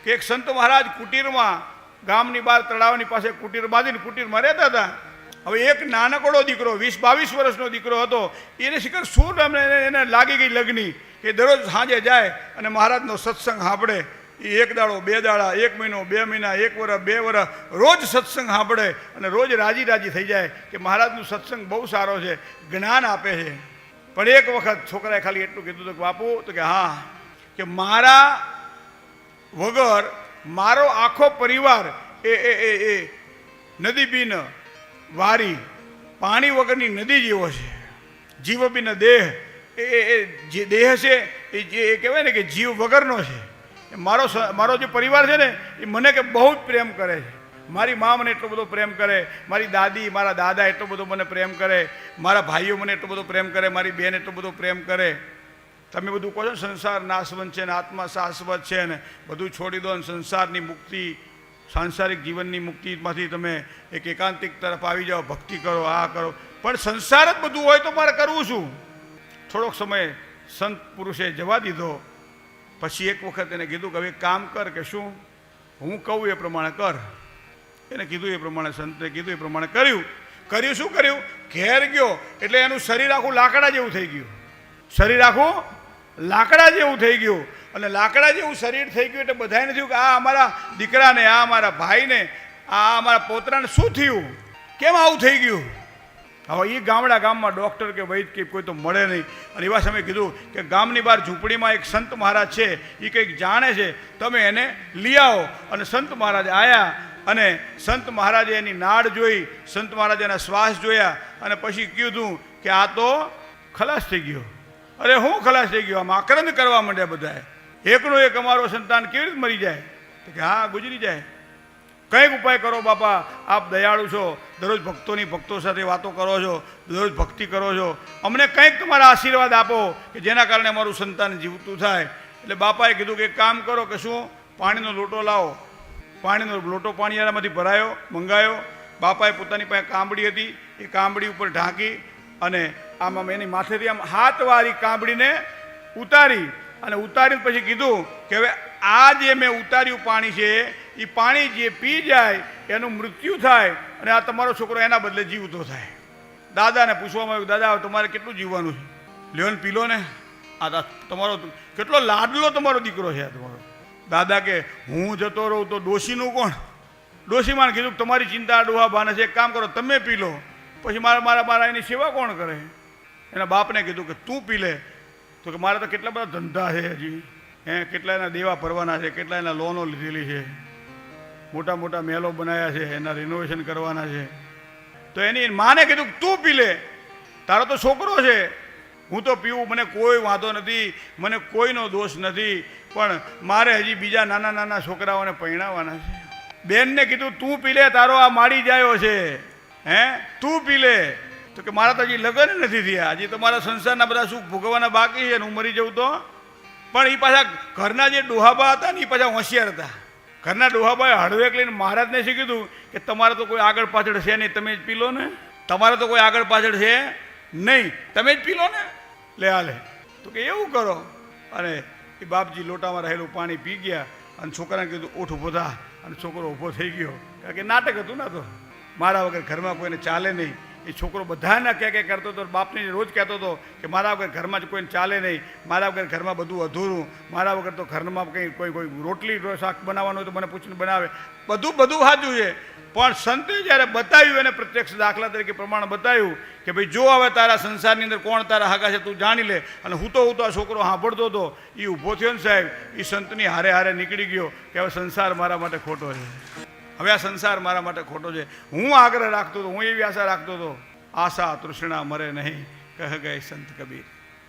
કે એક સંત મહારાજ કુટીરમાં ગામની બહાર તળાવની પાસે કુટીર બાંધીને કુટીરમાં રહેતા હતા. હવે એક નાનકડો દીકરો 20-22 વર્ષનો દીકરો હતો. એને શિખર શું એને લાગી ગઈ લગ્ની કે દરરોજ સાંજે જાય અને મહારાજનો સત્સંગ સાંભળે. એ એક દાડો, 2 દાડા, 1 મહિનો, 2 મહિના, 1 વર્ષ, 2 વર્ષ રોજ સત્સંગ સાંભળે અને રોજ રાજી રાજી થઈ જાય કે મહારાજનું સત્સંગ બહુ સારો છે, જ્ઞાન આપે છે. પણ એક વખત છોકરાએ ખાલી એટલું કીધું હતું કે બાપુ, તો કે હા, કે મારા વગર મારો આખો પરિવાર એ નદી બિન વારી, પાણી વગરની નદી જેવો છે. જીવ બિન દેહ, એ જે દેહ છે એ કહેવાય ને કે જીવ વગરનો છે. મારો જે પરિવાર છે ને એ મને કે બહુ જ પ્રેમ કરે છે. મારી મા મને એટલો બધો પ્રેમ કરે, મારી દાદી, મારા દાદા એટલો બધો મને પ્રેમ કરે, મારા ભાઈઓ મને એટલો બધો પ્રેમ કરે, મારી બહેન એટલો બધો પ્રેમ કરે. તમે બધું કહો છો ને સંસાર નાશવંત છે ને આત્મા શાશ્વત છે ને બધું છોડી દો ને સંસારની મુક્તિ, સાંસારિક જીવનની મુક્તિમાંથી તમે એક એકાંતિક તરફ આવી જાઓ, ભક્તિ કરો, આ કરો. પણ સંસાર જ બધું હોય તો મારે કરવું શું? થોડોક સમય સંત પુરુષે જવા દીધો. પછી એક વખત એને કીધું કે હવે કામ કર, કે શું? હું કહું એ પ્રમાણે કર. એને કીધું એ પ્રમાણે, સંતે કીધું એ પ્રમાણે કર્યું. શું કર્યું? ઘેર ગયો એટલે એનું શરીર આખું લાકડા જેવું થઈ ગયું. શરીર આખું લાકડા જેવું થઈ ગયું. અને લાકડા જેવું શરીર થઈ ગયું એટલે બધાને થયું કે આ અમારા દીકરાને, આ અમારા ભાઈને, આ અમારા પોતરાને શું થયું? કેમ આવું થઈ ગયું? હવે એ ગામમાં ડૉક્ટર કે વૈદ કે કોઈ તો મળે નહીં. અને એવા સમયે કીધું કે ગામની બહાર ઝૂંપડીમાં એક સંત મહારાજ છે, એ કંઈક જાણે છે, તમે એને લઈ આવો. અને સંત મહારાજ આવ્યા અને સંત મહારાજે એની નાડ જોઈ, સંત મહારાજે એના શ્વાસ જોયા અને પછી કીધું કે આ તો ખલાસ થઈ ગયો. અરે હું ખલાસ થઈ ગયો? આમ આક્રંદ કરવા માંડ્યા બધાએ. એકનો એક અમારો સંતાન કેવી રીતે મરી જાય? તો કે હા, ગુજરી જાય. કંઈક ઉપાય કરો બાપા, આપ દયાળુ છો, દરરોજ ભક્તો સાથે વાતો કરો છો, દરરોજ ભક્તિ કરો છો, અમને કંઈક તમારા આશીર્વાદ આપો કે જેના કારણે અમારું સંતાન જીવતું થાય. એટલે બાપાએ કીધું કે એક કામ કરો, કે શું? પાણીનો લોટો લાવો. પાણીનો લોટો પાણીયાળામાંથી ભરાયો, મંગાયો. બાપાએ પોતાની પાસે કાંબડી હતી, એ કાંબડી ઉપર ઢાંકી અને આમ એની માથેથી આમ હાથવાળી કાંબડીને ઉતારી અને ઉતારીને પછી કીધું કે હવે આ જે મેં ઉતાર્યું પાણી છે એ પાણી જે પી જાય એનું મૃત્યુ થાય અને આ તમારો છોકરો એના બદલે જીવતો થાય. દાદાને પૂછવામાં આવ્યું, દાદા તમારે કેટલું જીવવાનું છે? લ્યો ને, પી લો ને. આ તમારો કેટલો લાડલો તમારો દીકરો છે આ તમારો. દાદા કે હું જતો રહું તો ડોશીનું કોણ? ડોશીમાં કીધું તમારી ચિંતા ડોહા બાને છે, એક કામ કરો તમે પી લો, પછી મારા એની સેવા કોણ કરે? એના બાપને કીધું કે તું પી લે. તો કે મારે તો કેટલા બધા ધંધા છે હજી, કેટલા એના દેવા ભરવાના છે, કેટલા એના લોનો લીધેલી છે, મોટા મોટા મહેલો બનાવ્યા છે, એના રિનોવેશન કરવાના છે. તો એની માને કીધું તું પી લે, તારો તો છોકરો છે, હું તો પીવું, મને કોઈ વાંધો નથી, મને કોઈનો દોષ નથી, પણ મારે હજી બીજા નાના નાના છોકરાઓને પરણાવવાના છે. બેનને કીધું તું પી લે, તારો આ માડી જાયો છે, તું પી લે. તો કે મારા તો હજી લગ્ન નથી થયા, હજી તો મારા સંસારના બધા સુખ ભોગવવાના બાકી છે ને હું મરી જવું તો. પણ એ પાછા ઘરના જે ડોહાબા હતા ને એ પાછા હોશિયાર હતા. ઘરના ડોહાબાએ હળવેક લઈને મહારાજને શું કીધું કે તમારે તો કોઈ આગળ પાછળ છે નહીં, તમે જ પી લો ને. તમારે તો કોઈ આગળ પાછળ છે નહીં, તમે જ પી લો ને. લે હાલે. તો કે એવું કરો. અને એ બાપજી લોટામાં રહેલું પાણી પી ગયા અને છોકરાને કીધું ઉઠ ઊભો થા. અને છોકરો ઊભો થઈ ગયો. કારણ કે નાટક હતું ને, તો મારા વગર ઘરમાં કોઈને ચાલે નહીં. એ છોકરો બધાના ક્યાં કરતો હતો, બાપને રોજ કહેતો હતો કે મારા વગર ઘરમાં જ કોઈને ચાલે નહીં, મારા વગર ઘરમાં બધું અધૂરું, મારા વગર તો ઘરમાં કંઈ કોઈ રોટલી શાક બનાવવાનું હોય તો મને પૂછીને બનાવે. બધું સાચું છે. પણ સંતે જ્યારે બતાવ્યું, એને પ્રત્યક્ષ દાખલા તરીકે પ્રમાણ બતાવ્યું કે ભાઈ જો હવે તારા સંસારની અંદર કોણ તારા હાકા છે તું જાણી લે. અને હું તો આ છોકરો સાંભળતો હતો, એ ઊભો થયો ને સાહેબ, એ સંતની હારે નીકળી ગયો કે હવે સંસાર મારા માટે ખોટો છે, હવે આ સંસાર મારા માટે ખોટો છે. હું આગ્રહ રાખતો હતો, હું એવી આશા રાખતો હતો, આશા તૃષ્ણા મરે નહીં, કહે ગયે સંત કબીર.